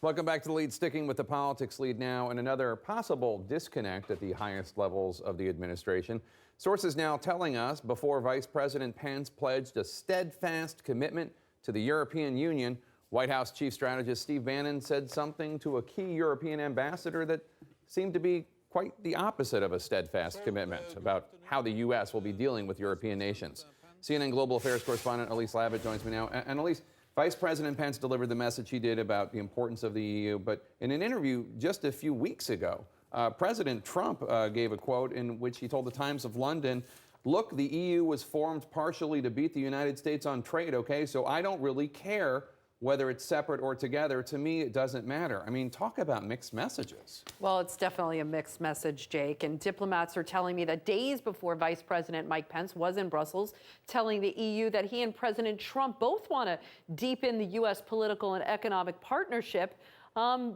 Welcome back to The Lead. Sticking with the politics lead now, and another possible disconnect at the highest levels of the administration. Sources now telling us before Vice President Pence pledged a steadfast commitment to the European Union, White House Chief Strategist Steve Bannon said something to a key European ambassador that seemed to be quite the opposite of a steadfast commitment about how the U.S. will be dealing with European nations. CNN Global Affairs correspondent Elise Labott joins me now. And Elise, Vice President Pence delivered the message he did about the importance of the EU, but in an interview just a few weeks ago, President Trump gave a quote in which he told the Times of London, "Look, the EU was formed partially to beat the United States on trade, okay? So I don't really care whether it's separate or together. To me, it doesn't matter." I mean, talk about mixed messages. Well, it's definitely a mixed message, Jake. And diplomats are telling me that days before Vice President Mike Pence was in Brussels, telling the EU that he and President Trump both want to deepen the U.S. political and economic partnership,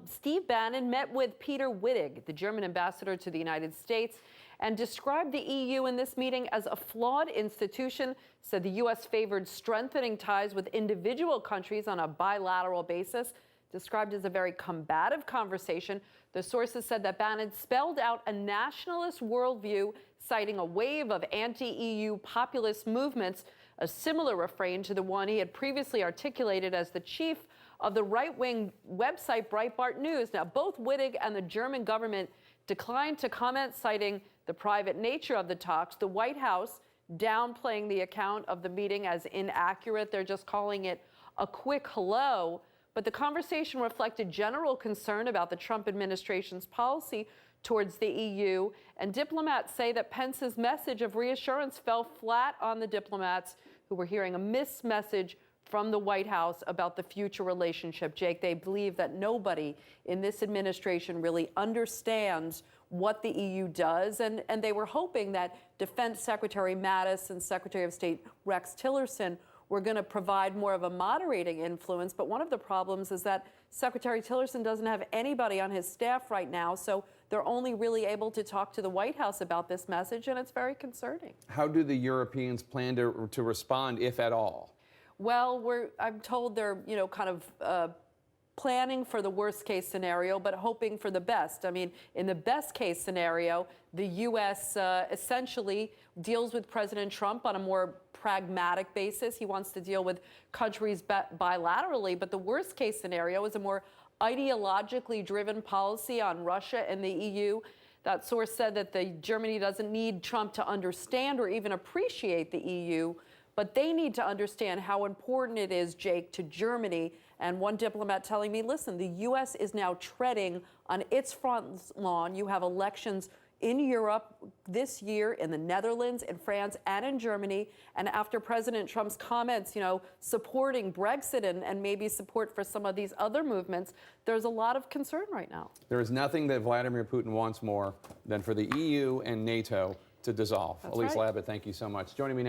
Steve Bannon met with Peter Wittig, the German ambassador to the United States, and described the EU in this meeting as a flawed institution, said the U.S. favored strengthening ties with individual countries on a bilateral basis, described as a very combative conversation. The sources said that Bannon spelled out a nationalist worldview, citing a wave of anti-EU populist movements, a similar refrain to the one he had previously articulated as the chief of the right-wing website Breitbart News. Now, both Wittig and the German government declined to comment, citing the private nature of the talks. The White House downplaying the account of the meeting as inaccurate. They're just calling it a quick hello. But the conversation reflected general concern about the Trump administration's policy towards the EU. And diplomats say that Pence's message of reassurance fell flat on the diplomats who were hearing a missed message from the White House about the future relationship. Jake, they believe that nobody in this administration really understands what the EU does, and they were hoping that Defense Secretary Mattis and Secretary of State Rex Tillerson were going to provide more of a moderating influence. But one of the problems is that Secretary Tillerson doesn't have anybody on his staff right now, so they're only really able to talk to the White House about this message, and it's very concerning. How do the Europeans plan to respond, if at all? Well, I'm told they're, kind of planning for the worst case scenario, but hoping for the best. I mean, in the best case scenario, the U.S. Essentially deals with President Trump on a more pragmatic basis. He wants to deal with countries bilaterally, but the worst case scenario is a more ideologically driven policy on Russia and the EU. That source said that Germany doesn't need Trump to understand or even appreciate the EU, but they need to understand how important it is, Jake, to Germany. And one diplomat telling me, listen, the U.S. is now treading on its front lawn. You have elections in Europe this year, in the Netherlands, in France, and in Germany. And after President Trump's comments, supporting Brexit and maybe support for some of these other movements, there's a lot of concern right now. There is nothing that Vladimir Putin wants more than for the EU and NATO to dissolve. That's Elise right. Labott, thank you so much. Joining me now.